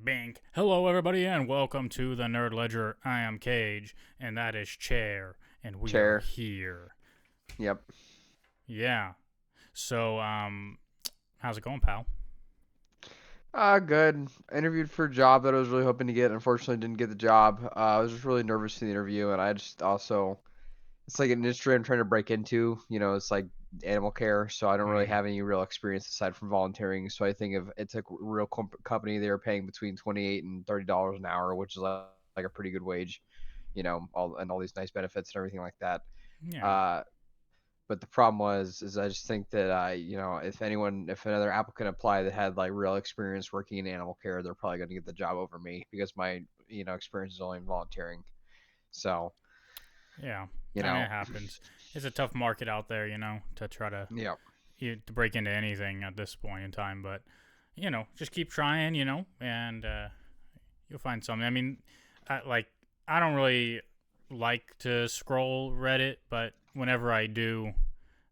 Bink. Hello, everybody, and welcome to the Nerd Ledger. I am Cage, and that is Chair, and we are Chair. here. Yep. Yeah. So, how's it going, pal? Good. Interviewed for a job that I was really hoping to get. Unfortunately, didn't get the job. I was just really nervous in the interview, and I just also, it's like an industry I'm trying to break into. It's like animal care, so I don't really Mm, have any real experience aside from volunteering. So I think if it's a real company, they were paying between $28 and $30 an hour, which is like a pretty good wage. All these nice benefits and everything like that. yeah. Uh, But the problem is I just think that if another applicant applied that had like real experience working in animal care, they're probably going to get the job over me because my experience is only in volunteering. So Yeah. you I mean, know, it happens. It's a tough market out there, to try yeah, to break into anything at this point in time. But, just keep trying, and you'll find something. I mean, like, I don't really like to scroll Reddit, but whenever I do,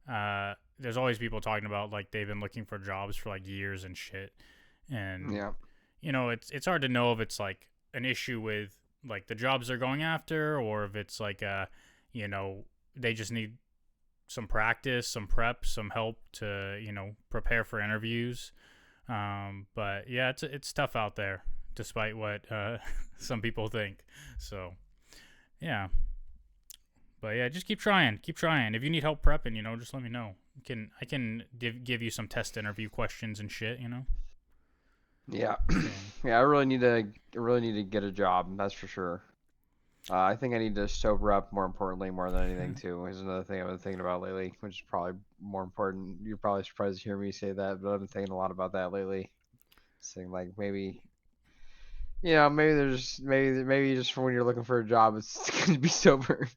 there's always people talking about like they've been looking for jobs for like years and shit, and yeah, it's hard to know if it's like an issue with like the jobs they're going after, or if it's like you know, they just need some practice, some prep, some help to prepare for interviews. But yeah, it's tough out there, despite what some people think. So yeah, but yeah, just keep trying, keep trying. If you need help prepping, just let me know. I can give you some test interview questions and shit. yeah, So yeah. I really need to get a job. That's for sure. I think I need to sober up more importantly, more than anything too. Is another thing I've been thinking about lately, which is probably more important. You're probably surprised to hear me say that, but I've been thinking a lot about that lately. Saying like maybe maybe just for when you're looking for a job, it's going to be sober.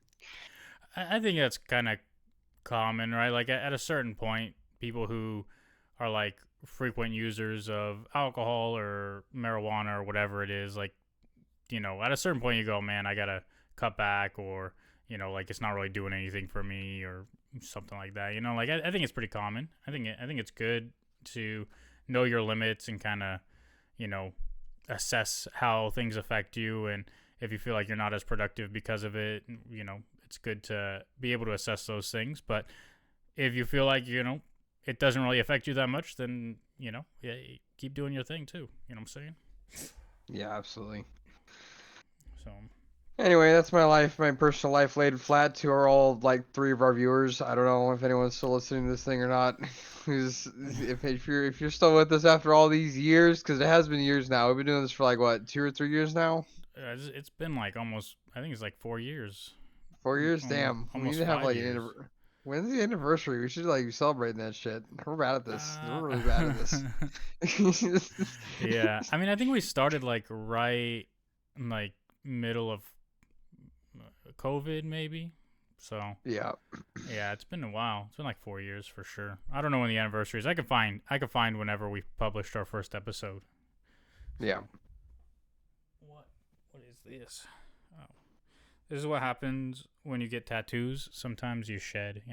I think that's kind of common, right? Like at a certain point, people who are like frequent users of alcohol or marijuana or whatever it is, like at a certain point you go, man, I gotta cut back, or like it's not really doing anything for me, or something like that. Like I think it's pretty common. I think it's good to know your limits and kind of you know assess how things affect you, and if you feel like you're not as productive because of it, it's good to be able to assess those things. But if you feel like it doesn't really affect you that much, then yeah, keep doing your thing too. You know what I'm saying? Yeah, absolutely. So Anyway, that's my life, my personal life laid flat to all like three of our viewers. I don't know if anyone's still listening to this thing or not. Who's if you're still with us after all these years, because it has been years now. We've been doing this for like what, 2 or 3 years now? it's been like almost, I think it's like 4 years, 4 years? Damn. We need almost to have 5 like years. when's the anniversary? We should like be celebrating that shit. We're bad at this. We're Uh, really bad at this. yeah, I mean, I think we started like right, like middle of COVID, maybe. So Yeah. yeah, it's been a while. It's been like 4 years for sure. I don't know when the anniversary is. I could find whenever we published our first episode. So Yeah. what what is this? Oh, this is what happens when you get tattoos. Sometimes you shed.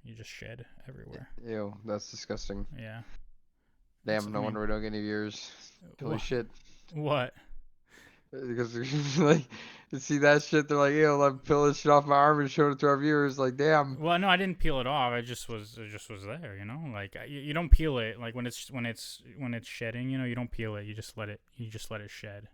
You just shed everywhere. Ew, that's disgusting. Yeah, it's. Damn, I no mean, wonder we don't get any viewers. Holy what? shit. What? Because like to see that shit, they're like, "Ew, let me peel this shit off my arm and show it to our viewers." Like, damn. Well, no, I didn't peel it off. It just was there. Like you don't peel it. Like when it's shedding. You don't peel it. You just let it. You just let it shed.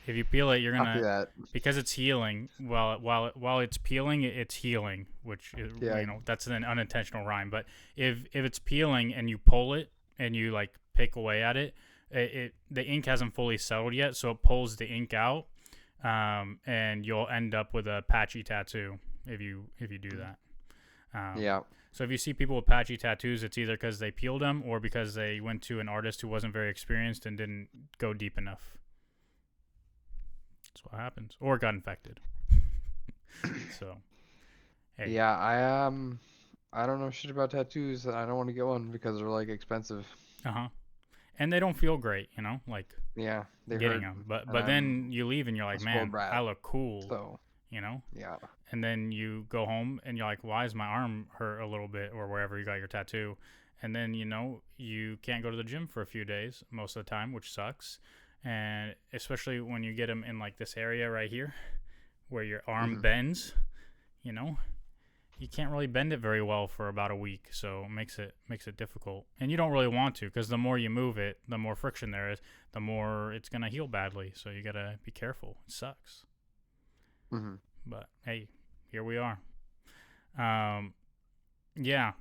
If you peel it, you're Copy gonna, that. because it's healing. While it's peeling, it's healing, which is, Yeah, that's an unintentional rhyme. But if it's peeling and you pull it and you like pick away at it, the ink hasn't fully settled yet, so it pulls the ink out, and you'll end up with a patchy tattoo if you do that. Um, yeah, so if you see people with patchy tattoos, it's either because they peeled them or because they went to an artist who wasn't very experienced and didn't go deep enough. That's what happens. Or got infected. So, hey. yeah. I don't know shit about tattoos. I don't want to get one because they're like expensive. Uh huh. And they don't feel great, like Yeah, they getting hurt, them. But and but then you leave and you're I'm like, spoiled man, I brat. look cool, So you know. yeah, And then you go home and you're like, why is my arm hurt a little bit, or wherever you got your tattoo? And then you can't go to the gym for a few days most of the time, which sucks. and especially when you get them in like this area right here, where your arm Hmm. bends, you know, you can't really bend it very well for about a week, so it makes it difficult. And you don't really want to, because the more you move it, the more friction there is, the more it's gonna heal badly. So you gotta be careful. It sucks, Hmm. but hey, here we are. Um, yeah.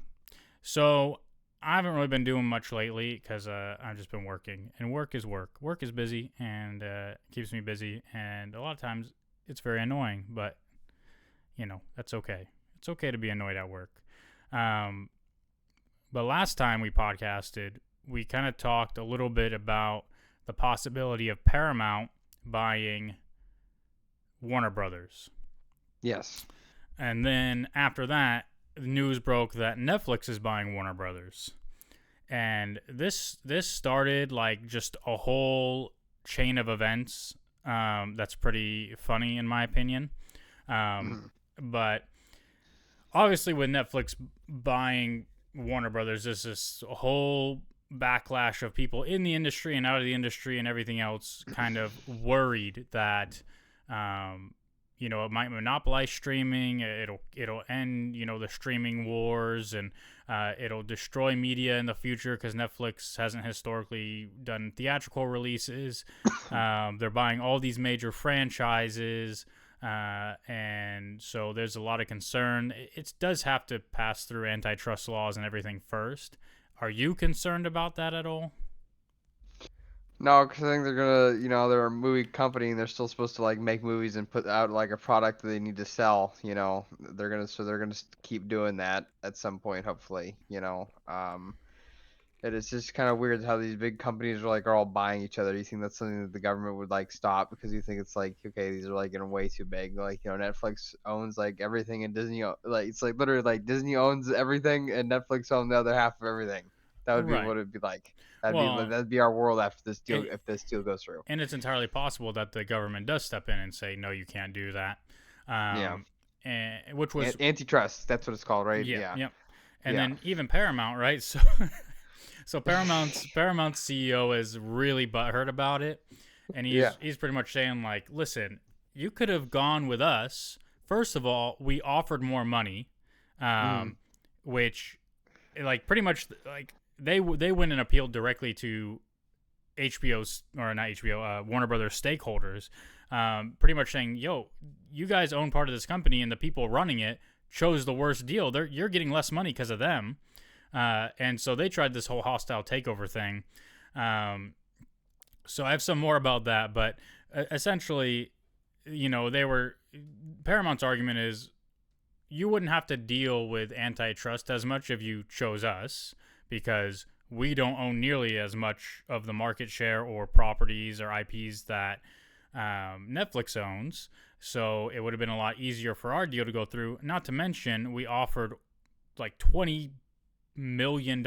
So I haven't really been doing much lately because I've just been working, and work is work. Work is busy and keeps me busy, and a lot of times it's very annoying. But that's okay. It's okay to be annoyed at work. Um, but last time we podcasted, we kind of talked a little bit about the possibility of Paramount buying Warner Brothers. Yes. And then after that, news broke that Netflix is buying Warner Brothers. And this started like just a whole chain of events that's pretty funny in my opinion. Um, Hmm. but obviously, with Netflix buying Warner Brothers, there's this whole backlash of people in the industry and out of the industry and everything else kind of worried that it might monopolize streaming. It'll end the streaming wars, and it'll destroy media in the future because Netflix hasn't historically done theatrical releases. They're buying all these major franchises. And so there's a lot of concern. It does have to pass through antitrust laws and everything first. Are you concerned about that at all? No, because I think they're gonna, they're a movie company and they're still supposed to like make movies and put out like a product that they need to sell. They're gonna keep doing that at some point, hopefully. And it's just kind of weird how these big companies are all buying each other. You think that's something that the government would like stop because you think it's like, okay, these are like getting way too big. Like, Netflix owns like everything and Disney like it's like literally like Disney owns everything and Netflix owns the other half of everything. That would be Right. what it'd be like. Well, That'd be our world after this deal it, if this deal goes through. and it's entirely possible that the government does step in and say, no, you can't do that. Yeah. Which was, Antitrust, that's what it's called, right? yeah, Yeah. yep. And Yeah. then even Paramount, right? So, so Paramount's CEO is really butthurt about it, and Yeah. he's pretty much saying like, listen, you could have gone with us. First of all, we offered more money, Hmm. um, which like pretty much like they went and appealed directly to HBO's or not HBO, Warner Brothers stakeholders, pretty much saying, "Yo, you guys own part of this company, and the people running it chose the worst deal. You're getting less money because of them." And so they tried this whole hostile takeover thing. So I have some more about that, but essentially, they were Paramount's argument is you wouldn't have to deal with antitrust as much if you chose us because we don't own nearly as much of the market share or properties or IPs that Netflix owns. So it would have been a lot easier for our deal to go through. Not to mention, we offered like $20 million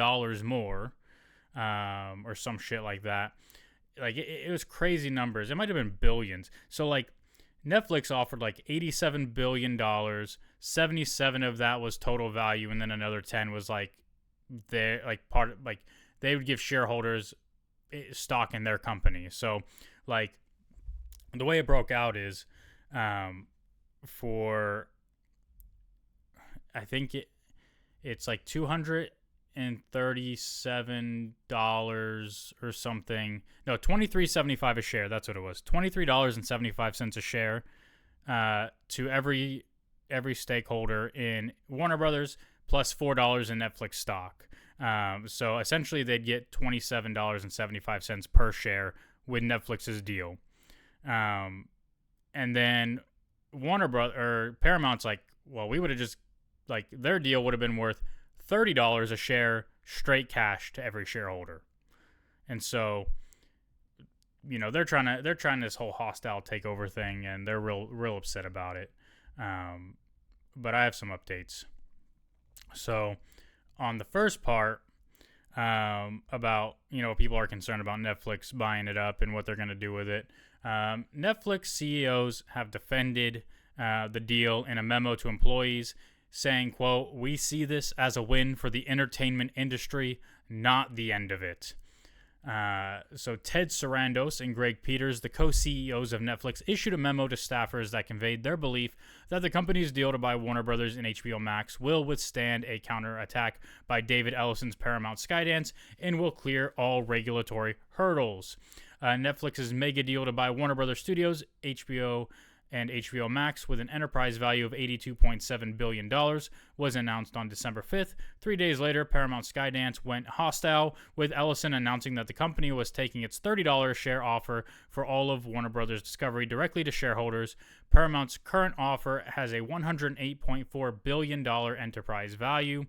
more or some shit like that. Like it was crazy numbers. It might have been billions. So like Netflix offered like $87 billion. 77 of that was total value, and then another 10 was like their like part like they would give shareholders stock in their company. So like the way it broke out is for I think it's like $237 or something. No, $23.75 a share. That's what it was. $23.75 a share to every stakeholder in Warner Brothers plus $4 in Netflix stock. So essentially, they'd get $27.75 per share with Netflix's deal. And then Paramount's like, well, we would have just like their deal would have been worth $30 a share straight cash to every shareholder. And so, they're trying this whole hostile takeover thing, and they're real upset about it. But I have some updates. So, on the first part, about people are concerned about Netflix buying it up and what they're going to do with it. Netflix CEOs have defended the deal in a memo to employees, saying, quote, "We see this as a win for the entertainment industry, not the end of it." So Ted Sarandos and Greg Peters, the co-CEOs of Netflix, issued a memo to staffers that conveyed their belief that the company's deal to buy Warner Brothers and HBO Max will withstand a counterattack by David Ellison's Paramount Skydance and will clear all regulatory hurdles. Netflix's mega deal to buy Warner Brothers Studios, HBO, and HBO Max with an enterprise value of $82.7 billion was announced on December 5th. 3 days later, Paramount Skydance went hostile, with Ellison announcing that the company was taking its $30 share offer for all of Warner Brothers Discovery directly to shareholders. Paramount's current offer has a $108.4 billion enterprise value.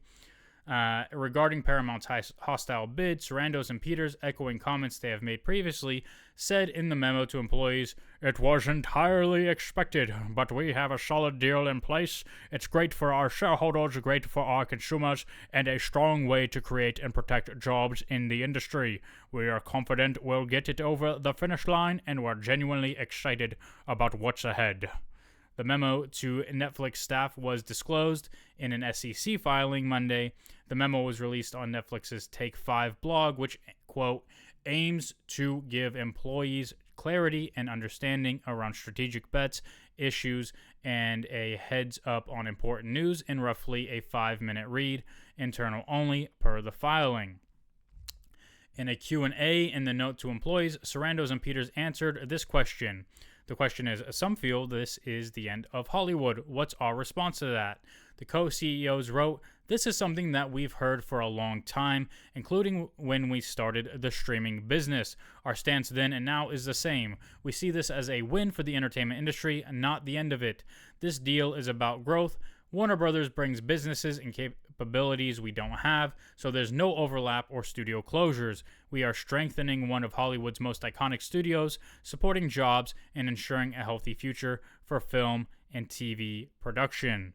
Regarding Paramount's hostile bid, Sarandos and Peters, echoing comments they have made previously, said in the memo to employees, "It was entirely expected, but we have a solid deal in place. It's great for our shareholders, great for our consumers, and a strong way to create and protect jobs in the industry. We are confident we'll get it over the finish line, and we're genuinely excited about what's ahead." The memo to Netflix staff was disclosed in an SEC filing Monday. The memo was released on Netflix's Take 5 blog, which, quote, aims to give employees clarity and understanding around strategic bets, issues, and a heads up on important news in roughly a 5-minute read, internal only, per the filing. In a Q&A in the note to employees, Sarandos and Peters answered this question. The question is, some feel this is the end of Hollywood. What's our response to that? The co-CEOs wrote, "This is something that we've heard for a long time, including when we started the streaming business. Our stance then and now is the same. We see this as a win for the entertainment industry, not the end of it. This deal is about growth. Warner Brothers brings businesses and capabilities we don't have, so there's no overlap or studio closures. We are strengthening one of Hollywood's most iconic studios, supporting jobs, and ensuring a healthy future for film and TV production."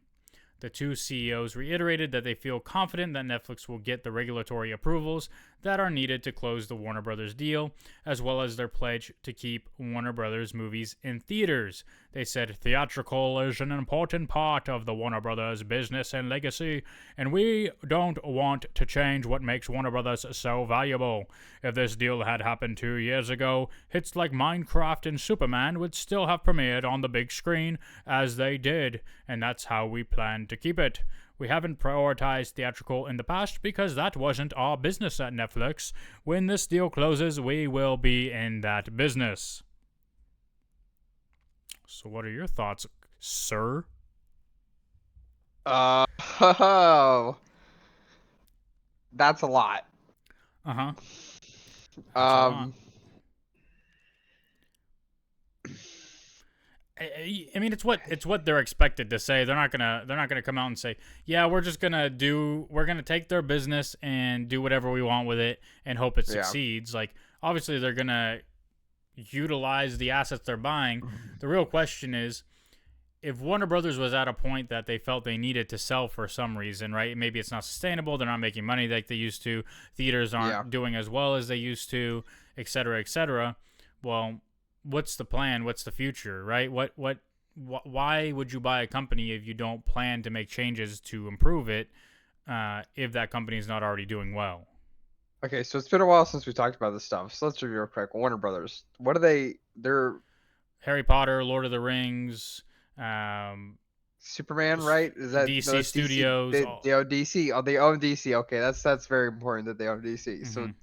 The two CEOs reiterated that they feel confident that Netflix will get the regulatory approvals that are needed to close the Warner Brothers deal, as well as their pledge to keep Warner Brothers movies in theaters. They said, "Theatrical is an important part of the Warner Brothers business and legacy, and we don't want to change what makes Warner Brothers so valuable. If this deal had happened 2 years ago, hits like Minecraft and Superman would still have premiered on the big screen as they did, and that's how we plan to keep it. We haven't prioritized theatrical in the past because that wasn't our business at Netflix. When this deal closes, we will be in that business." So what are your thoughts, sir? Oh, that's a lot. Uh-huh. That's a lot. I mean, it's what they're expected to say. They're not gonna come out and say, "Yeah, we're gonna take their business and do whatever we want with it and hope it succeeds." Like, obviously, they're gonna utilize the assets they're buying. The real question is, if Warner Brothers was at a point that they felt they needed to sell for some reason, right? Maybe it's not sustainable. They're not making money like they used to. Theaters aren't doing as well as they used to, et cetera, et cetera. Well, what's the plan? What's the future, right? Why would you buy a company if you don't plan to make changes to improve it, if that company is not already doing well? Okay, so it's been a while since we talked about this stuff. So let's review real quick. Warner Brothers. What are they? They're Harry Potter, Lord of the Rings, Superman, right? Is that DC Studios? They own DC. Oh, they own DC. Okay, that's very important that they own DC. Mm-hmm. So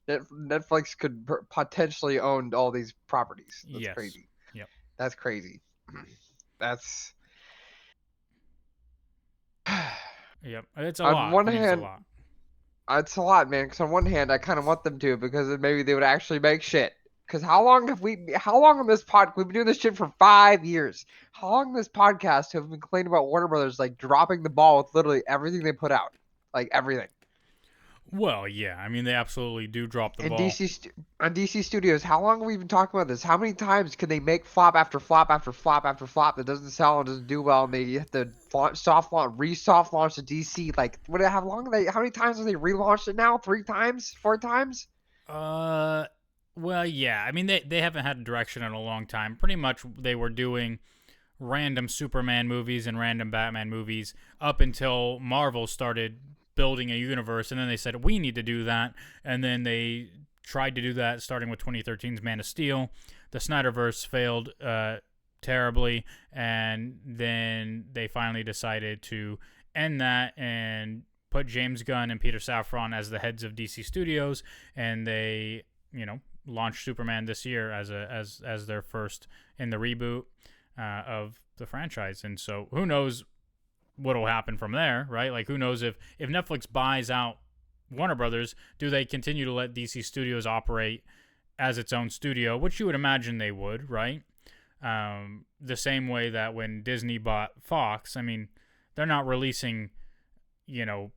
Netflix could potentially own all these properties. That's crazy. Yep. That's crazy. That's. Yep. It's a lot. On one hand, it's a lot, man. Because on one hand, I kind of want them to, because maybe they would actually make shit. Because how long on this we've been doing this shit for 5 years. How long on this podcast have we been complaining about Warner Brothers like dropping the ball with literally everything they put out, like everything? Well, yeah, I mean, they absolutely do drop the ball. On DC Studios, how long have we been talking about this? How many times can they make flop after flop after flop after flop that doesn't sell and doesn't do well, and they have to soft launch the DC? Like, how many times have they relaunched it now? 3 times? 4 times? Well, yeah. I mean, they haven't had a direction in a long time. Pretty much they were doing random Superman movies and random Batman movies up until Marvel started building a universe, and then they said, we need to do that, and then they tried to do that, starting with 2013's Man of Steel. The Snyderverse failed terribly, and then they finally decided to end that and put James Gunn and Peter Safran as the heads of DC Studios, and they, launched Superman this year as their first in the reboot of the franchise. And so who knows what'll happen from there, right? Like, who knows if Netflix buys out Warner Brothers, do they continue to let DC Studios operate as its own studio, which you would imagine they would, right? The same way that when Disney bought Fox, I mean, they're not releasing, they're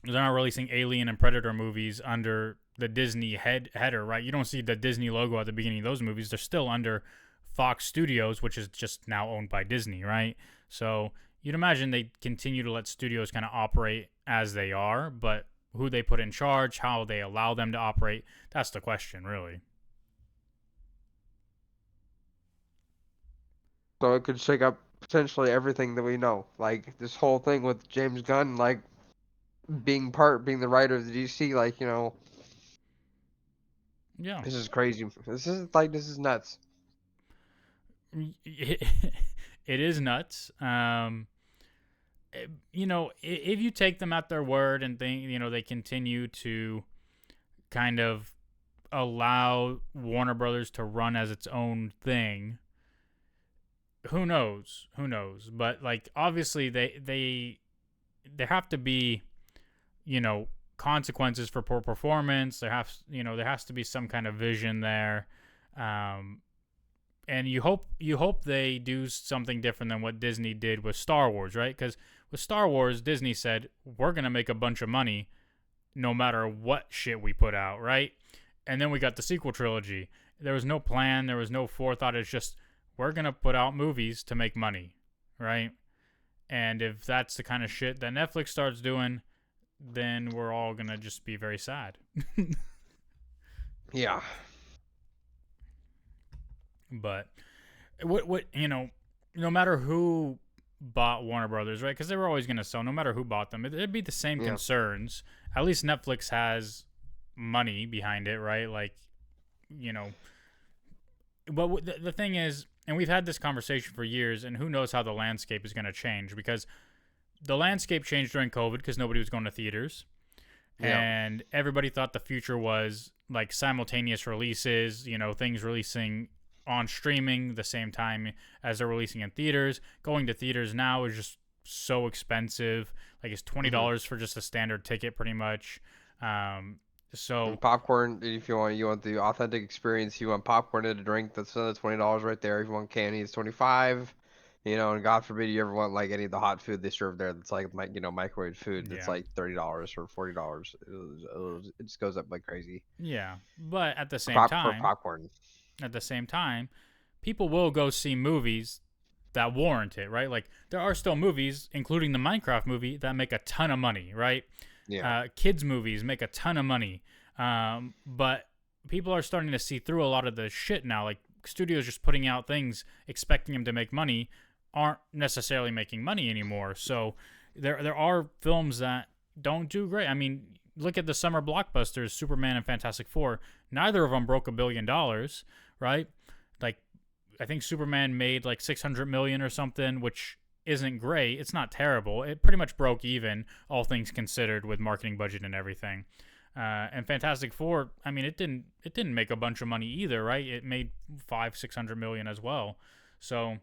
not releasing Alien and Predator movies under the Disney header, right? You don't see the Disney logo at the beginning of those movies. They're still under Fox Studios, which is just now owned by Disney, right? So you'd imagine they continue to let studios kind of operate as they are, but who they put in charge, how they allow them to operate, that's the question, really. So it could shake up potentially everything that we know. Like this whole thing with James Gunn, like being the writer of the DC, like, Yeah. this is crazy. This is nuts. It is nuts. If you take them at their word and think, they continue to kind of allow Warner Brothers to run as its own thing, who knows? But like, obviously they have to be, consequences for poor performance. There has to be some kind of vision there. And you hope they do something different than what Disney did with Star Wars, right? Because with Star Wars, Disney said, we're going to make a bunch of money no matter what shit we put out, right? And then we got the sequel trilogy. There was no plan. There was no forethought. It's just, we're going to put out movies to make money, right? And if that's the kind of shit that Netflix starts doing, then we're all going to just be very sad. Yeah. But what no matter who bought Warner Brothers, right? Because they were always going to sell, no matter who bought them. It'd be the same concerns. At least Netflix has money behind it, right? Like, But the thing is, and we've had this conversation for years, and who knows how the landscape is going to change, because the landscape changed during COVID because nobody was going to theaters. Yeah. And everybody thought the future was like simultaneous releases, things releasing on streaming the same time as they're releasing in theaters. Going to theaters now is just so expensive. Like, it's $20 for just a standard ticket, pretty much. So and popcorn, if you want the authentic experience, you want popcorn and a drink, that's another $20 right there. If you want candy, it's $25. And God forbid you ever want like any of the hot food they serve there that's like microwave food that's like $30 or $40. It just goes up like crazy. Yeah, but at the same for time, popcorn. At the same time, people will go see movies that warrant it, right? Like, there are still movies, including the Minecraft movie, that make a ton of money, right? Yeah. Kids movies make a ton of money. But people are starting to see through a lot of the shit now. Like, studios just putting out things, expecting them to make money, aren't necessarily making money anymore. So there are films that don't do great. I mean, look at the summer blockbusters, Superman and Fantastic Four. Neither of them broke $1 billion, right? Like, I think Superman made like $600 million or something, which isn't great. It's not terrible. It pretty much broke even, all things considered, with marketing budget and everything. And Fantastic Four, I mean, it didn't make a bunch of money either, right? It made $600 million as well. So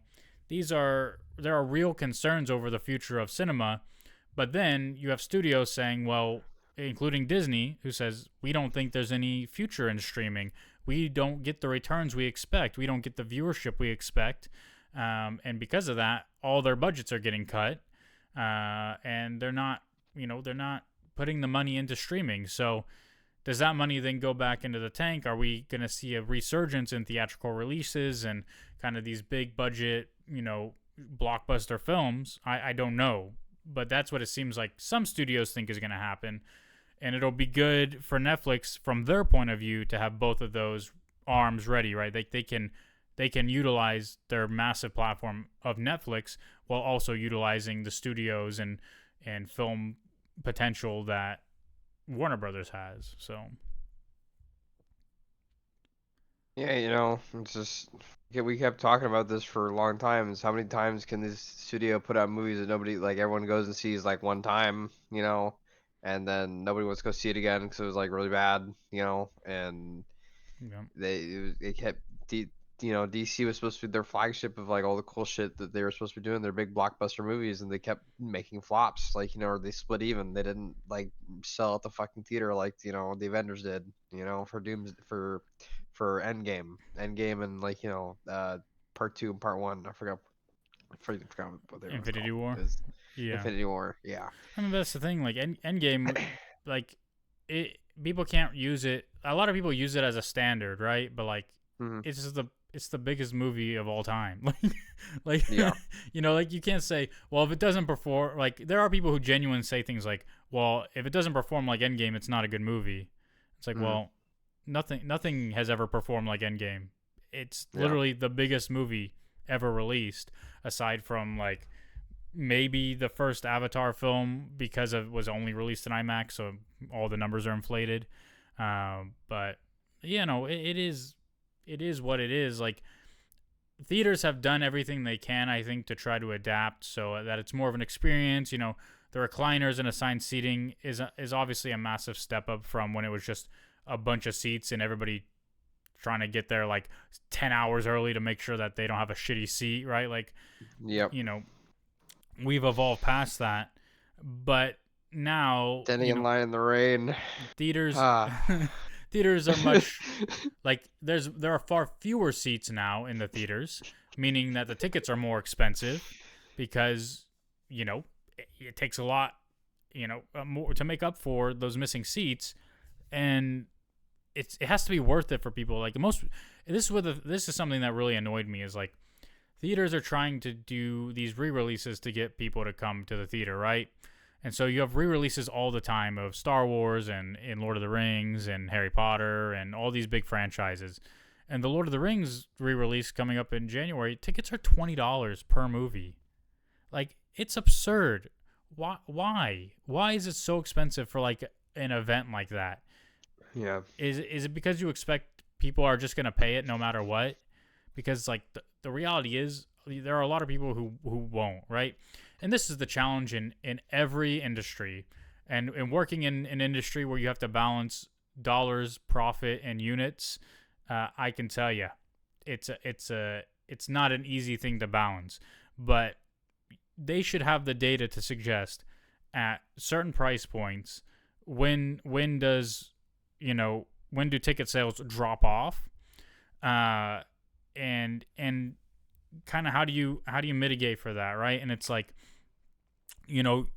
there are real concerns over the future of cinema. But then you have studios saying, well, including Disney, who says, we don't think there's any future in streaming. We don't get the returns we expect. We don't get the viewership we expect. And because of that, all their budgets are getting cut. And they're not putting the money into streaming. So does that money then go back into the tank? Are we going to see a resurgence in theatrical releases and kind of these big budget, blockbuster films? I don't know. But that's what it seems like some studios think is going to happen. And it'll be good for Netflix from their point of view to have both of those arms ready, right? They can utilize their massive platform of Netflix while also utilizing the studios and film potential that Warner Brothers has. So Yeah, it's just yeah, we kept talking about this for a long time. Is how many times can this studio put out movies that nobody like everyone goes and sees like one time, and then nobody wants to go see it again because it was like really bad, and Yeah. it kept DC was supposed to be their flagship of like all the cool shit that they were supposed to be doing, their big blockbuster movies, and they kept making flops, like or they split even. They didn't like sell at the fucking theater like the Avengers did, for Dooms for Endgame, and like part two and part one. I forgot what they were Infinity called. War. It was Yeah. Infinity War. Yeah. I mean, that's the thing. Like Endgame, like it. People can't use it. A lot of people use it as a standard, right? But like, Hmm. it's the biggest movie of all time. Like, Yeah. like you can't say, well, if it doesn't perform, like there are people who genuinely say things like, well, if it doesn't perform like Endgame, it's not a good movie. It's like, Hmm. well, nothing has ever performed like Endgame. It's Yeah. literally the biggest movie ever released, aside from like maybe the first Avatar film because it was only released in IMAX, so all the numbers are inflated. But it is what it is. Like theaters have done everything they can, I think, to try to adapt so that it's more of an experience. The recliners and assigned seating is obviously a massive step up from when it was just a bunch of seats and everybody trying to get there like 10 hours early to make sure that they don't have a shitty seat, right? Like, Yep. you know, we've evolved past that, but now Standing in line in the rain. theaters Ah. theaters are much like there are far fewer seats now in the theaters, meaning that the tickets are more expensive because you know it takes a lot more to make up for those missing seats, and it has to be worth it for people. Like most, this is something that really annoyed me is like theaters are trying to do these re-releases to get people to come to the theater, right? And so you have re-releases all the time of Star Wars and Lord of the Rings and Harry Potter and all these big franchises. And the Lord of the Rings re-release coming up in January, tickets are $20 per movie. Like it's absurd. Why is it so expensive for like an event like that? Yeah. Is it because you expect people are just going to pay it no matter what? Because like the reality is there are a lot of people who won't, right? And this is the challenge in every industry, and working in an industry where you have to balance dollars, profit, and units. I can tell you, it's not an easy thing to balance, but they should have the data to suggest at certain price points when does when do ticket sales drop off, uh, and kind of how do you mitigate for that, right? And it's like you know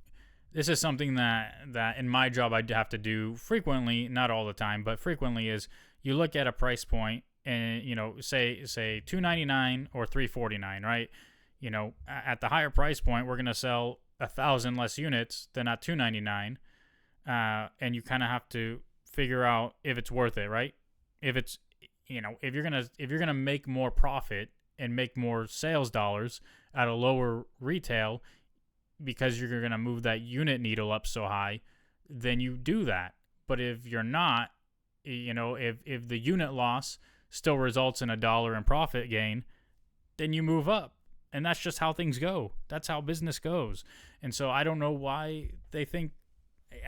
this is something that in my job I'd have to do frequently, not all the time, but frequently is you look at a price point and say 299 or 349, right? At the higher price point we're going to sell 1,000 less units than at 299, and you kind of have to figure out if it's worth it, right? If it's if you're gonna make more profit and make more sales dollars at a lower retail because you're gonna move that unit needle up so high, then you do that. But if you're not, if the unit loss still results in $1 in profit gain, then you move up. And that's just how things go. That's how business goes. And so I don't know why they think,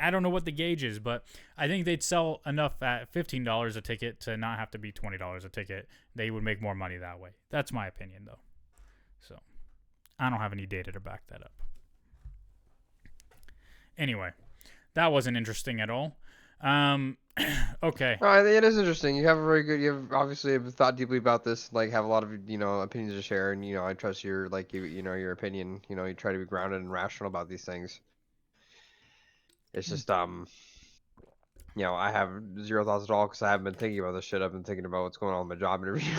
I don't know what the gauge is, but I think they'd sell enough at $15 a ticket to not have to be $20 a ticket. They would make more money that way. That's my opinion, though. So I don't have any data to back that up. Anyway, that wasn't interesting at all. Um, okay. No, I think it is interesting. You have a very good. You have obviously have thought deeply about this. Like, have a lot of opinions to share, and I trust your like your opinion. You try to be grounded and rational about these things. It's just I have zero thoughts at all because I haven't been thinking about this shit. I've been thinking about what's going on in my job interview,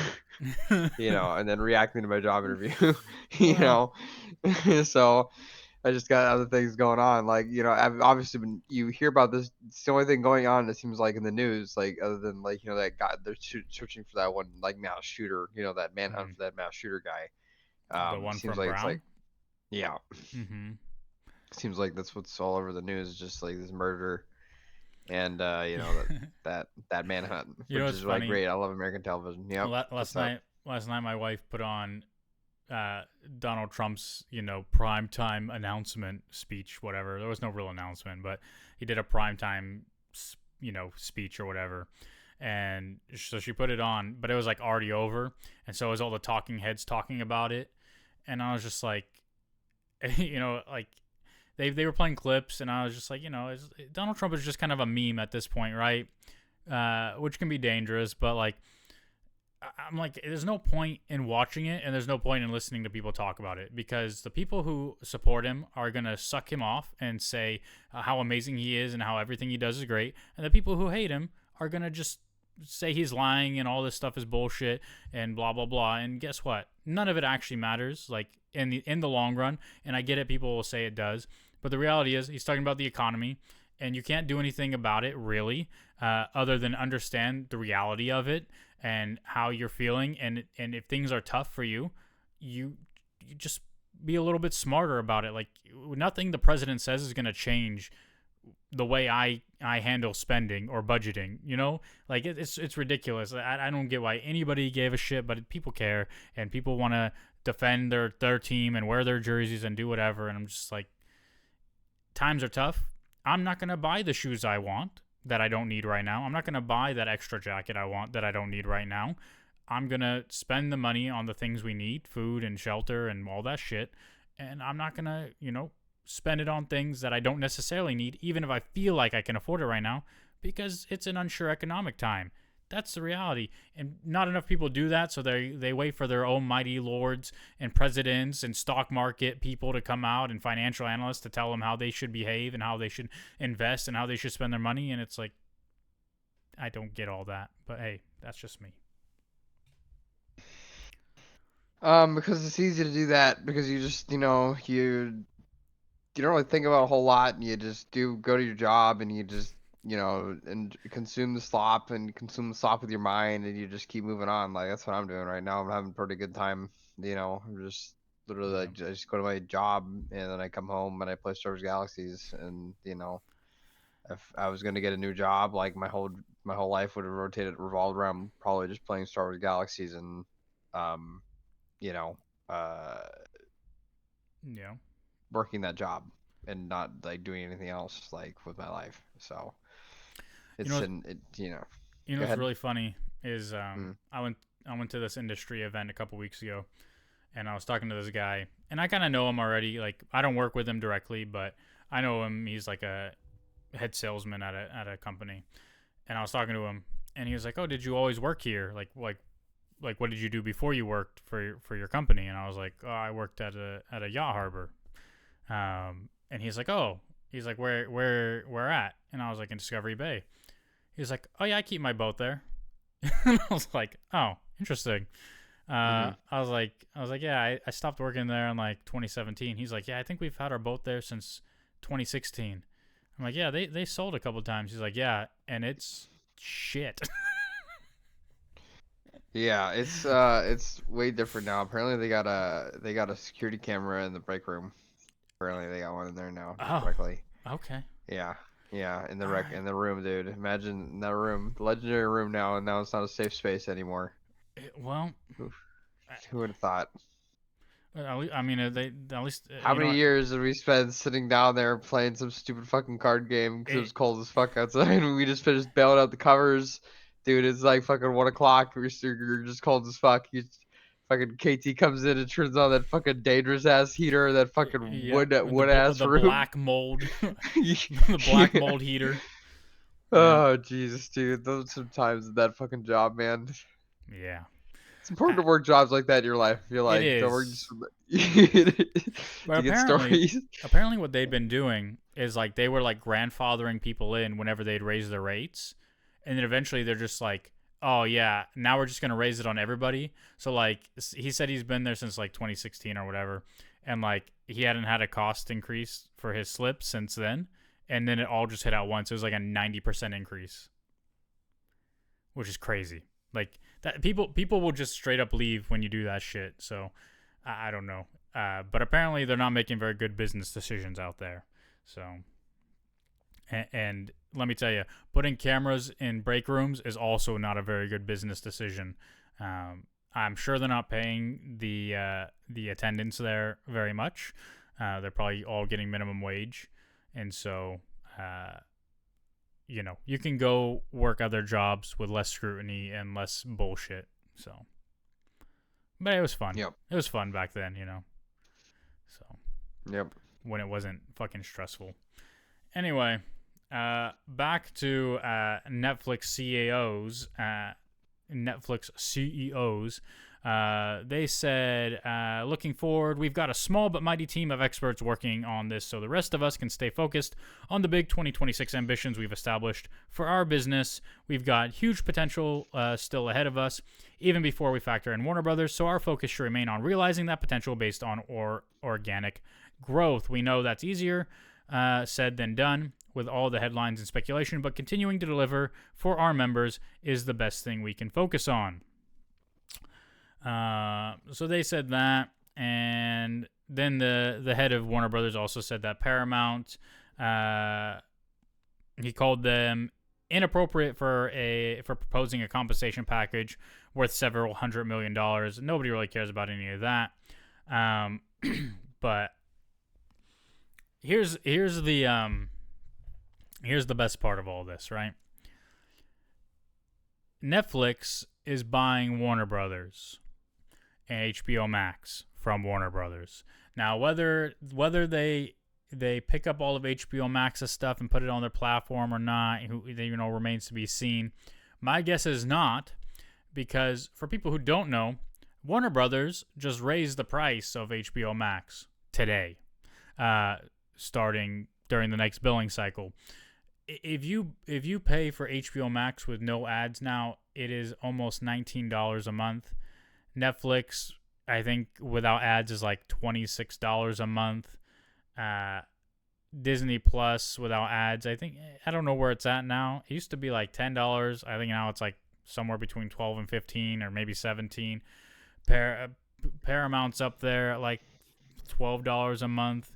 and then reacting to my job interview, you Well, know. So I just got other things going on. Like, I've obviously been, you hear about this. It's the only thing going on, it seems like, in the news, like, other than, like, that guy, they're searching for that one, like, mass shooter, that manhunt for that mass shooter guy. the one Seems from like it's like, Brown. yeah, Mm-hmm. seems like that's what's all over the news, just like this murder. and that manhunt, You know which what's is like funny? great. I love American television. Yep. Last What's up? night, my wife put on Donald Trump's, primetime announcement speech, whatever. There was no real announcement, but he did a primetime, speech or whatever. And so she put it on, but it was like already over. And so it was all the talking heads talking about it. And I was just like, like they were playing clips, and I was just like, Donald Trump is just kind of a meme at this point, right? Which can be dangerous, but like, I'm like, there's no point in watching it, and there's no point in listening to people talk about it, because the people who support him are gonna suck him off and say how amazing he is and how everything he does is great, and the people who hate him are gonna just say he's lying and all this stuff is bullshit and blah blah blah. And guess what? None of it actually matters, like in the long run. And I get it, people will say it does, but the reality is he's talking about the economy, and you can't do anything about it really, other than understand the reality of it and how you're feeling. And if things are tough for you, you just be a little bit smarter about it. Like, nothing the president says is going to change the way I handle spending or budgeting, like it's ridiculous. I don't get why anybody gave a shit, but people care, and people want to defend their team and wear their jerseys and do whatever. And I'm just like, times are tough. I'm not going to buy the shoes I want that I don't need right now. I'm not going to buy that extra jacket I want that I don't need right now. I'm going to spend the money on the things we need, food and shelter and all that shit. And I'm not going to, spend it on things that I don't necessarily need, even if I feel like I can afford it right now, because it's an unsure economic time. That's the reality. And not enough people do that, so they wait for their own mighty lords and presidents and stock market people to come out, and financial analysts to tell them how they should behave and how they should invest and how they should spend their money. And it's like, I don't get all that. But hey, that's just me. Because it's easy to do that because you just, you don't really think about a whole lot, and you just go to your job, and you just, and consume the slop and consume the slop with your mind, and you just keep moving on. Like, that's what I'm doing right now. I'm having a pretty good time. I'm just literally Yeah. like, I just go to my job, and then I come home and I play Star Wars Galaxies. And if I was gonna get a new job, like my whole life would have revolved around probably just playing Star Wars Galaxies and um you know uh Yeah. working that job and not like doing anything else like with my life. So You it's know, an it you know go what's ahead. really funny is Mm. I went to this industry event a couple weeks ago, and I was talking to this guy, and I kind of know him already. Like, I don't work with him directly, but I know him. He's like a head salesman at a company, and I was talking to him, and he was like, "Oh, did you always work here? Like what did you do before you worked for your company?" And I was like, "Oh, I worked at a yacht harbor." And he's like, "Oh," he's like, "Where at?" And I was like, "In Discovery Bay." He's like, "Oh yeah, I keep my boat there." And I was like, "Oh, interesting." Hmm. I was like, "Yeah, I stopped working there in like 2017." He's like, "Yeah, I think we've had our boat there since 2016." I'm like, "Yeah, they sold a couple times." He's like, "Yeah, and it's shit." Yeah, it's way different now. Apparently they got a security camera in the break room. Apparently they got one in there now, just Oh, quickly. okay, Yeah. Yeah, all right. in the room, dude. Imagine in that room, the legendary room now, and now it's not a safe space anymore. Well, Oof, I, who would have thought? I mean, they at least How many years did we spend sitting down there playing some stupid fucking card game because it was it, cold as fuck outside, and we just finished bailing out the covers? Dude, it's like fucking 1 o'clock. You're just cold as fuck. Fucking KT comes in and turns on that fucking dangerous ass heater, that fucking yeah, wood ass the room. black mold, the black Yeah. mold heater. Yeah, Oh Jesus, dude, those some times in that fucking job, man. yeah. It's important to work jobs like that in your life. I feel It like don't work just is. for the But to get apparently, stories. apparently, what they'd been doing is like they were like grandfathering people in whenever they'd raise their rates, and then eventually they're just like, "Oh yeah, now we're just gonna raise it on everybody." So like he said he's been there since like 2016 or whatever, and like he hadn't had a cost increase for his slip since then, and then it all just hit out once. It was like a 90% increase, which is crazy. Like that, people will just straight up leave when you do that shit. So I don't know. But apparently they're not making very good business decisions out there. So And let me tell you, putting cameras in break rooms is also not a very good business decision. I'm sure they're not paying the attendants there very much. They're probably all getting minimum wage, and so you can go work other jobs with less scrutiny and less bullshit. So, but it was fun. Yep. It was fun back then, So, Yep. when it wasn't fucking stressful. Anyway, back to Netflix CEOs. Netflix CEOs. They said, looking forward, we've got a small but mighty team of experts working on this so the rest of us can stay focused on the big 2026 ambitions we've established for our business. We've got huge potential still ahead of us, even before we factor in Warner Brothers, so our focus should remain on realizing that potential based on organic growth. We know that's easier said than done with all the headlines and speculation, but continuing to deliver for our members is the best thing we can focus on. So they said that, and then the head of Warner Brothers also said that Paramount, he called them inappropriate for proposing a compensation package worth several $100 million. Nobody really cares about any of that. But here's the best part of all this, right? Netflix is buying Warner Brothers and HBO Max from Warner Brothers. Now, whether they pick up all of HBO Max's stuff and put it on their platform or not, remains to be seen. My guess is not, because for people who don't know, Warner Brothers just raised the price of HBO Max today, starting during the next billing cycle. If you pay for HBO Max with no ads now, it is almost $19 a month. Netflix, I think, without ads is like $26 a month. Disney Plus without ads, I don't know where it's at now. It used to be like $10. I think now it's like somewhere between 12 and 15 or maybe 17. Paramount's up there at like $12 a month.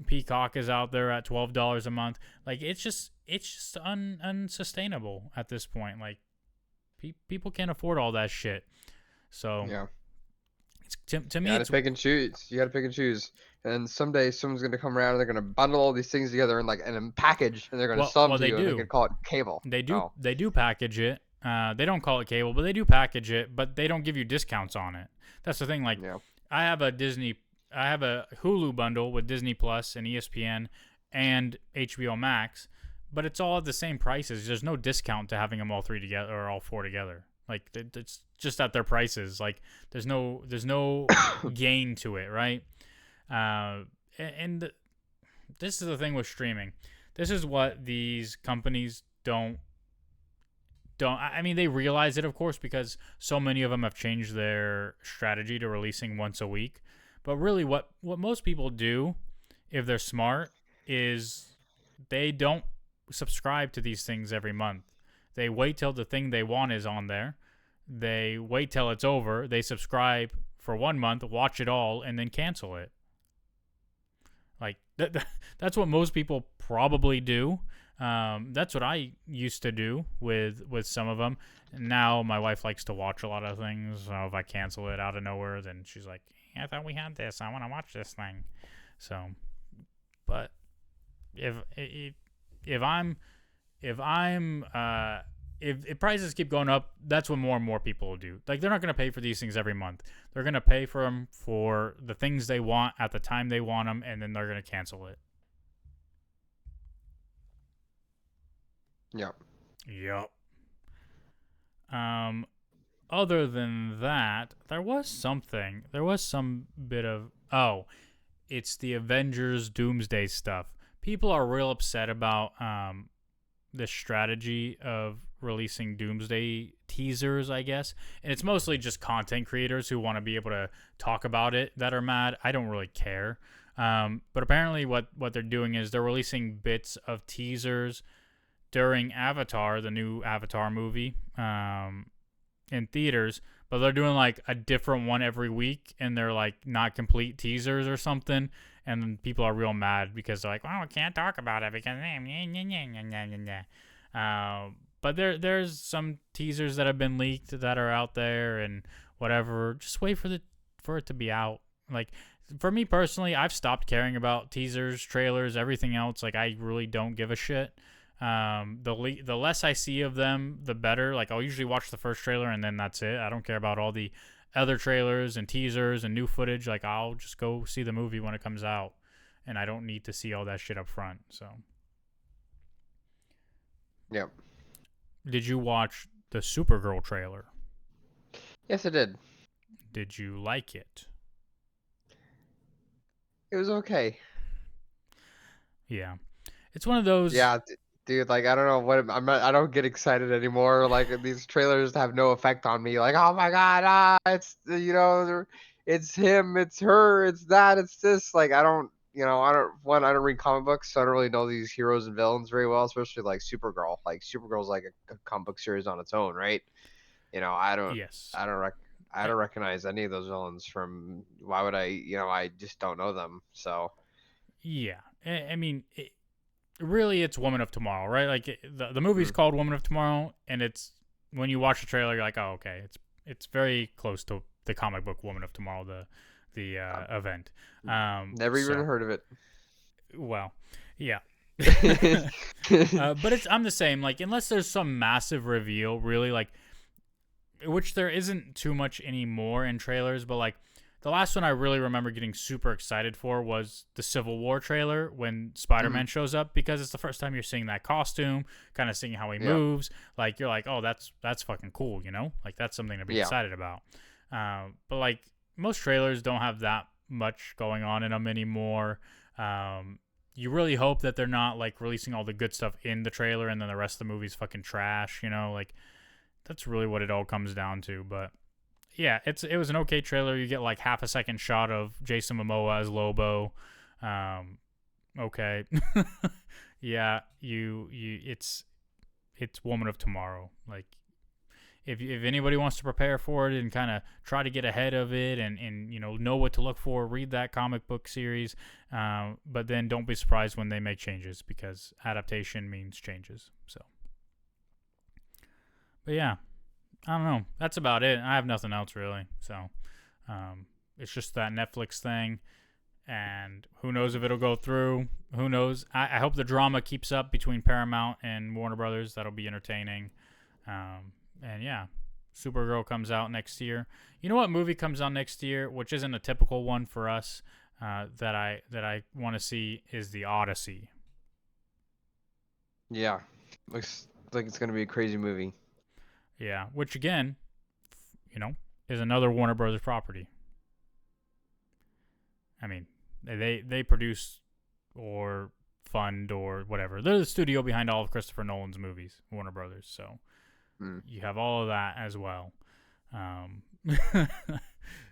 Peacock is out there at $12 a month. Like, it's just unsustainable at this point. Like, people can't afford all that shit. So yeah, it's, to me, you gotta it's pick and choose. You gotta pick and choose. And someday someone's gonna come around and they're gonna bundle all these things together in a package, and they're gonna sell them to you. And they can call it cable. They do package it. They don't call it cable, but they do package it. But they don't give you discounts on it. That's the thing. Like, Yeah. I have a Hulu bundle with Disney Plus and ESPN and HBO Max, but it's all at the same prices. There's no discount to having them all three together or all four together. Like, it's just at their prices. Like, there's no gain to it, right? And this is the thing with streaming. This is what these companies don't. I mean, they realize it, of course, because so many of them have changed their strategy to releasing once a week. But really, what most people do, if they're smart, is they don't subscribe to these things every month. They wait till the thing they want is on there. They wait till it's over. They subscribe for 1 month, watch it all, and then cancel it. Like, that's what most people probably do. That's what I used to do with some of them. And now my wife likes to watch a lot of things. So if I cancel it out of nowhere, then she's like, hey, I thought we had this. I want to watch this thing. So, but if prices keep going up, that's what more and more people will do. Like, they're not going to pay for these things every month. They're going to pay for them for the things they want at the time they want them, and then they're going to cancel it. Yep. Other than that, there was some bit of, it's the Avengers Doomsday stuff. People are real upset about the strategy of releasing Doomsday teasers, I guess. And it's mostly just content creators who want to be able to talk about it that are mad. I don't really care. But apparently what they're doing is they're releasing bits of teasers during Avatar, the new Avatar movie, in theaters, but they're doing like a different one every week, and they're like not complete teasers or something, and then people are real mad because they're like, "Well, I can't talk about it because." But there's some teasers that have been leaked that are out there and whatever. Just wait for it to be out. Like, for me personally, I've stopped caring about teasers, trailers, everything else. Like, I really don't give a shit. The less I see of them, the better. Like, I'll usually watch the first trailer and then that's it. I don't care about all the other trailers and teasers and new footage. Like, I'll just go see the movie when it comes out, and I don't need to see all that shit up front. So, Yep. did you watch the Supergirl trailer? Yes, I did. Did you like it? It was okay. Yeah, it's one of those. Yeah, dude. Like, I don't know what I'm not. I don't get excited anymore. Like, these trailers have no effect on me. Like, oh my god, it's it's him, it's her, it's that, it's this. Like, I don't. I don't read comic books, so I don't really know these heroes and villains very well, especially like Supergirl. Like, Supergirl's like a comic book series on its own, right? I don't. Yes. I don't rec. I don't recognize any of those villains from. Why would I? I just don't know them. So. Yeah. I mean, really, it's Woman of Tomorrow, right? Like, the movie's called Woman of Tomorrow, and it's when you watch the trailer, you're like, oh, okay, it's very close to the comic book Woman of Tomorrow, the event. Never even heard of it. Well, yeah. But I'm the same. Like, unless there's some massive reveal, really, like, which there isn't too much anymore in trailers, but like, the last one I really remember getting super excited for was the Civil War trailer when Spider-Man shows up, because it's the first time you're seeing that costume, kind of seeing how he moves. Like, you're like, oh, that's fucking cool, Like, that's something to be excited about. But like, most trailers don't have that much going on in them anymore. You really hope that they're not like releasing all the good stuff in the trailer and then the rest of the movie's fucking trash, Like, that's really what it all comes down to. But yeah, it was an okay trailer. You get like half a second shot of Jason Momoa as Lobo. Okay. Yeah, it's Woman of Tomorrow. Like, if anybody wants to prepare for it and kind of try to get ahead of it and know what to look for, read that comic book series. But then don't be surprised when they make changes, because adaptation means changes. So, but yeah. I don't know. That's about it. I have nothing else really. So, it's just that Netflix thing, and who knows if it'll go through. Who knows? I hope the drama keeps up between Paramount and Warner Brothers. That'll be entertaining. And yeah, Supergirl comes out next year. You know what movie comes out next year, which isn't a typical one for us, that I want to see, is The Odyssey. Yeah, looks like it's gonna be a crazy movie. Yeah, which again, is another Warner Brothers property. I mean, they produce or fund or whatever. They're the studio behind all of Christopher Nolan's movies, Warner Brothers. So you have all of that as well.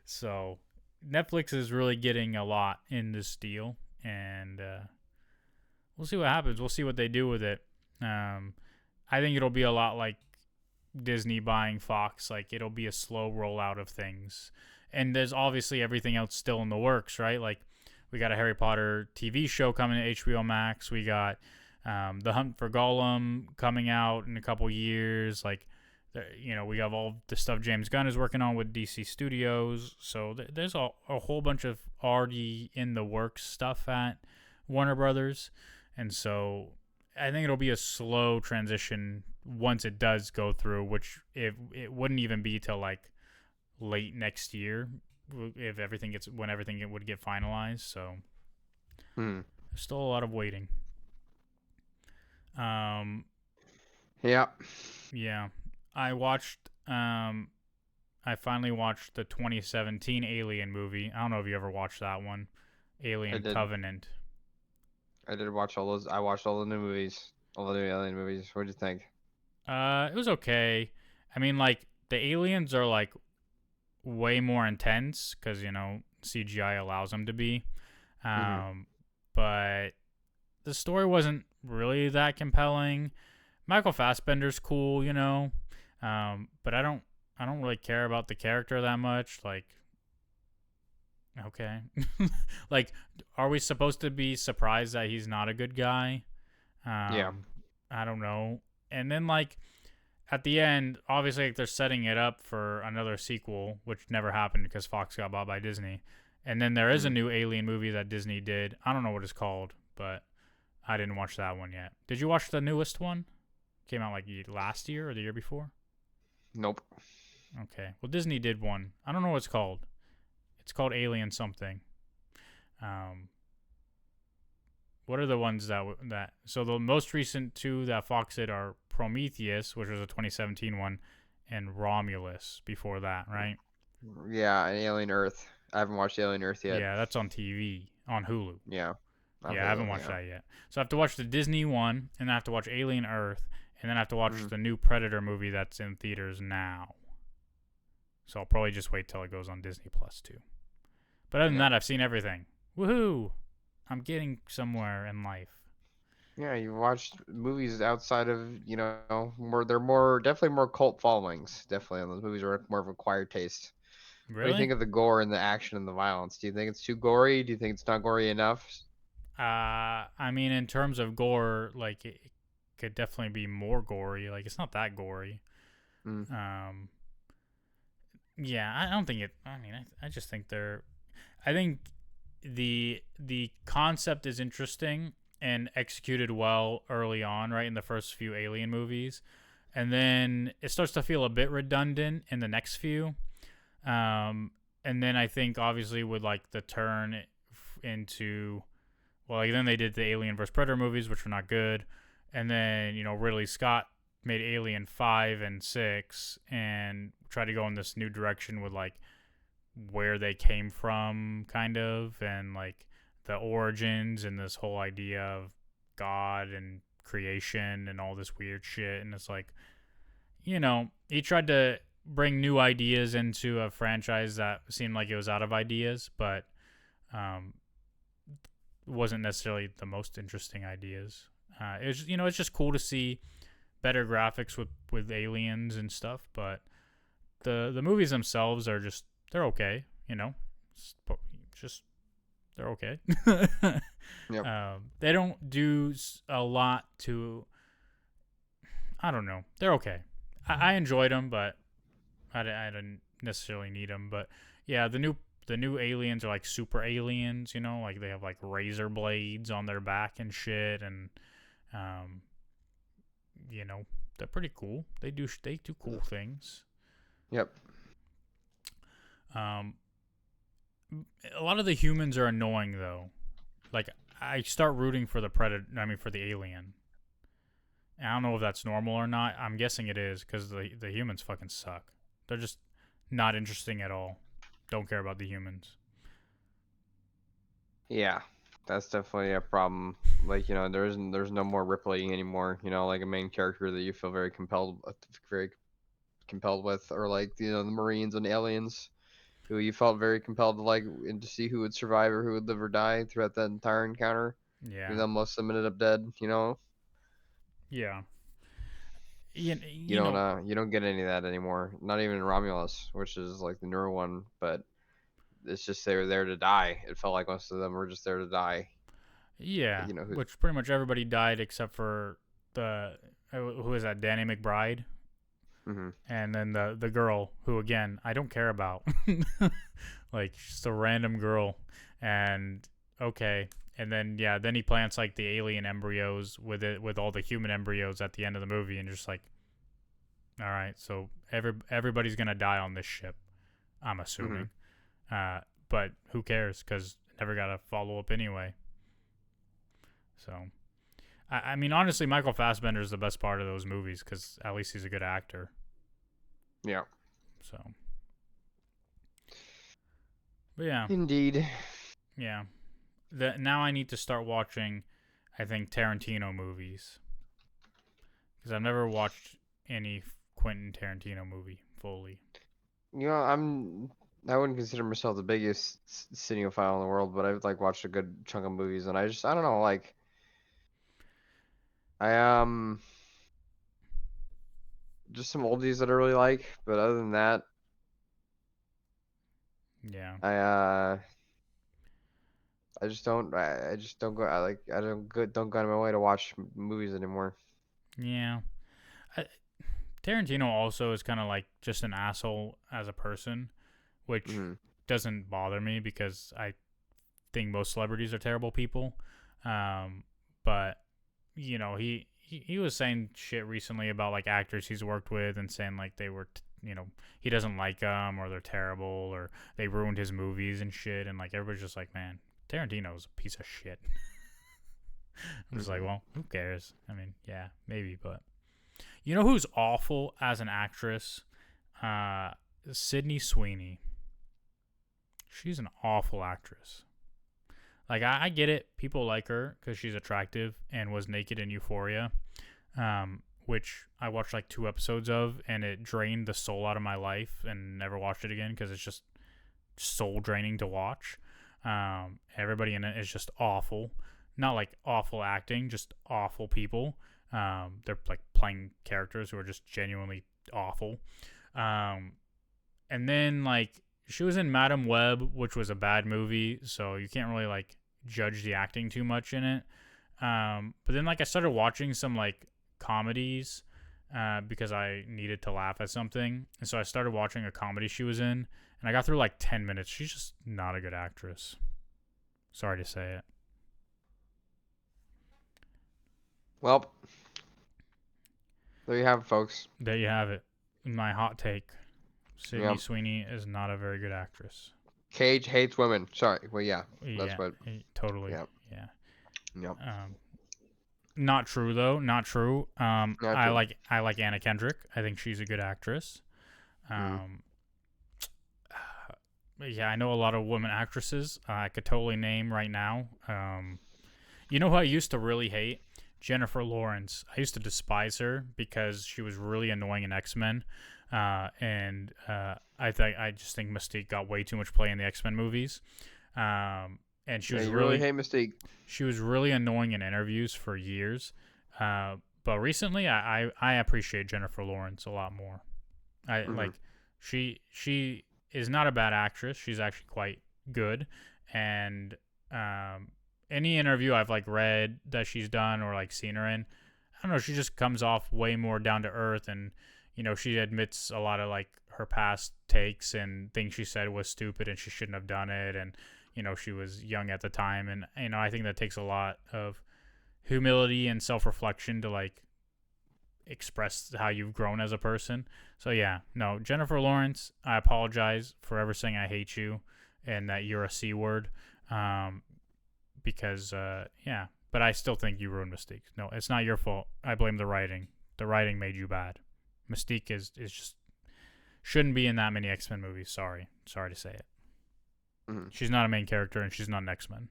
So Netflix is really getting a lot in this deal, and we'll see what happens. We'll see what they do with it. I think it'll be a lot like Disney buying Fox. Like, it'll be a slow rollout of things, and there's obviously everything else still in the works, right? Like, we got a Harry Potter TV show coming to HBO Max. We got The Hunt for Gollum coming out in a couple years. Like, we have all the stuff James Gunn is working on with DC Studios. So there's a whole bunch of already in the works stuff at Warner Brothers, and so I think it'll be a slow transition once it does go through, which it wouldn't even be till like late next year if everything would get finalized. So there's still a lot of waiting. Yeah. I finally watched the 2017 Alien movie. I don't know if you ever watched that one, Alien Covenant. I did watch all those. I watched all the new movies, all the new Alien movies. What did you think? It was okay. I mean, like, the aliens are like way more intense because CGI allows them to be. But the story wasn't really that compelling. Michael Fassbender's cool, but I don't really care about the character that much. Like, Okay. Like, are we supposed to be surprised that he's not a good guy? Yeah. Um, I don't know. And then like at the end, obviously like, they're setting it up for another sequel, which never happened because Fox got bought by Disney. And then there is a Mm. new Alien movie that Disney did. I don't know what it's called, but I didn't watch that one yet. Did you watch the newest one? Came out like last year or the year before? Nope. Okay. Well, Disney did one. I don't know what it's called. It's called Alien something. Um, what are the ones that? So the most recent two that Fox did are Prometheus, which was a 2017 one, and Romulus before that, right? Yeah, and Alien Earth. I haven't watched Alien Earth yet. Yeah, that's on TV on Hulu. Yeah. On Yeah, I haven't Hulu, watched yeah. that yet. So I have to watch the Disney one, and I have to watch Alien Earth, and then I have to watch Mm. the new Predator movie that's in theaters now. So I'll probably just wait till it goes on Disney Plus too. But other than Yeah. that, I've seen everything. Woohoo! I'm getting somewhere in life. Yeah, you watched movies outside of, more they're more definitely more cult followings. Definitely, and those movies are more of a acquired taste. What do you Really? think of the gore and the action and the violence? Do you think it's too gory? Do you think it's not gory enough? I mean, in terms of gore, like it could definitely be more gory. Like it's not that gory. Mm. Um, yeah, I don't think it. I mean, I just think they're. I think the concept is interesting and executed well early on, right in the first few Alien movies, and then it starts to feel a bit redundant in the next few. Um, and then I think obviously with like the turn into well, like then they did the Alien vs Predator movies, which were not good, and then Ridley Scott made Alien 5 and 6 and tried to go in this new direction with like where they came from, kind of, and like the origins and this whole idea of God and creation and all this weird shit. And it's like, he tried to bring new ideas into a franchise that seemed like it was out of ideas, but um, wasn't necessarily the most interesting ideas. It's just cool to see better graphics with aliens and stuff, but the movies themselves are just they're okay. Just they're okay. Yep. They don't do a lot to. I don't know. They're okay. I enjoyed them, but I didn't necessarily need them. But yeah, the new aliens are like super aliens. Like they have like razor blades on their back and shit, and um, you know, they're pretty cool. They do cool things. Yep. Um, a lot of the humans are annoying though. Like I start rooting for the predator. I mean, for the alien. And I don't know if that's normal or not. I'm guessing it is because the humans fucking suck. They're just not interesting at all. Don't care about the humans. Yeah. That's definitely a problem. Like, there's no more Ripley anymore, like a main character that you feel very compelled with, or like, the Marines and aliens who you felt very compelled to like and to see who would survive or who would live or die throughout that entire encounter. Even Yeah, though most of them ended up dead. yeah. You, You you don't know, you don't get any of that anymore. Not even in Romulus, which is like the newer one, but it's just they were there to die. It felt like most of them were just there to die. yeah. Who. Which pretty much everybody died except for the who is that? Danny McBride, Hmm. and then the girl who again I don't care about. Like just a random girl, and okay. And then yeah, then he plants like the alien embryos with all the human embryos at the end of the movie, and just like, all right, so everybody's gonna die on this ship, I'm Hmm. assuming. But who cares? Because never got a follow up anyway. So I mean, honestly, Michael Fassbender is the best part of those movies because at least he's a good actor. Yeah. So, but yeah, Indeed. yeah. Now I need to start watching, I think Tarantino movies because I've never watched any Quentin Tarantino movie fully. I wouldn't consider myself the biggest cinephile in the world, but I've like watched a good chunk of movies, and I don't know, like I just some oldies that I really like, but other than that, Yeah, I I just don't. I just don't go. I don't go out of my way to watch movies anymore. Yeah. I, Tarantino also is kind of like just an asshole as a person, which Hmm. doesn't bother me because I think most celebrities are terrible people. Um, but he was saying shit recently about like actors he's worked with and saying like they were he doesn't like them or they're terrible or they ruined his movies and shit, and like everybody's just like, man, Tarantino's a piece of shit. I'm just like, Hmm. well, who cares? I mean, yeah, maybe, but you know who's awful as an actress? Uh, Sydney Sweeney. She's an awful actress. Like I get it, people like her because she's attractive and was naked in Euphoria, which I watched like 2 episodes of, and it drained the soul out of my life, and never watched it again because it's just soul draining to watch. Everybody in it is just awful, not like awful acting, just awful people. They're like playing characters who are just genuinely awful. Um, and then like she was in Madam Web, which was a bad movie, so you can't really like judge the acting too much in it. But then like I started watching some like comedies because I needed to laugh at something, and so I started watching a comedy she was in, and I got through like 10 minutes. She's just not a good actress. Sorry to say it. Well, there you have it, folks. There you have it. My hot take: Sydney Yep. Sweeney is not a very good actress. Cage hates women. Sorry. Well, yeah. That's Yeah, what. totally. Yep. Yeah. Yep. Not true though. Not true. Not I true. like Anna Kendrick. I think she's a good actress. Mm. Um, yeah, I know a lot of women actresses. I could totally name right now. You know who I used to really hate? Jennifer Lawrence. I used to despise her because she was really annoying in X-Men. I just think Mystique got way too much play in the X-Men movies. And Yeah, you really hate Mystique. she was really annoying in interviews for years. But recently, I appreciate Jennifer Lawrence a lot more. I Hmm. like she is not a bad actress. She's actually quite good, and any interview I've like read that she's done or like seen her in, I don't know. She just comes off way more down to earth, and she admits a lot of like her past takes and things she said was stupid and she shouldn't have done it, and she was young at the time, and I think that takes a lot of humility and self-reflection to like express how you've grown as a person. So yeah, no, Jennifer Lawrence, I apologize for ever saying I hate you and that you're a C word. Um, because yeah, but I still think you ruined Mystique. No, it's not your fault. I blame the writing. The writing made you bad. Mystique is just shouldn't be in that many X-Men movies. Sorry to say it. Hmm. She's not a main character and she's not an X-Men.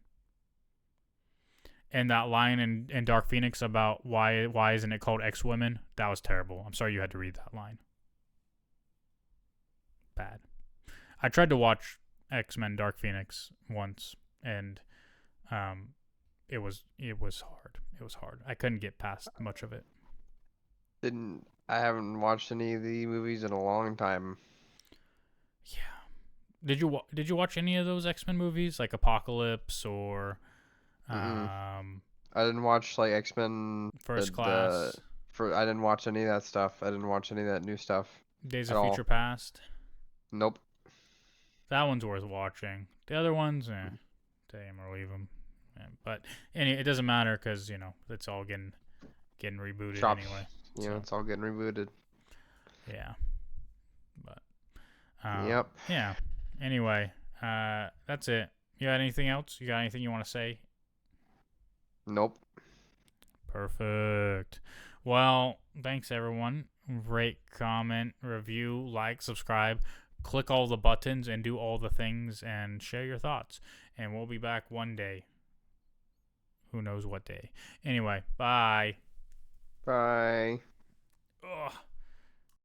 And that line in Dark Phoenix about why isn't it called X Women? That was terrible. I'm sorry you had to read that line. Bad. I tried to watch X-Men Dark Phoenix once, and um, it was hard. It was hard. I couldn't get past much of it. Didn't. I haven't watched any of the movies in a long time. Yeah. Did you watch any of those X-Men movies like Apocalypse or Mm-mm. um, I didn't watch like X-Men. First The Class, for I didn't watch any of that stuff. I didn't watch any of that new stuff Days at of Future all. Past? Nope. That one's worth watching. The other ones, take 'em or leave them. But it doesn't matter because it's all getting rebooted Shops. anyway. Yeah, So it's all getting rebooted. yeah, but Yep. yeah. Anyway, that's it. You got anything else? You got anything you want to say? Nope. Perfect. Well, thanks everyone. Rate, comment, review, like, subscribe. Click all the buttons and do all the things and share your thoughts. And we'll be back one day. Who knows what day. Anyway, bye. Bye. Ugh.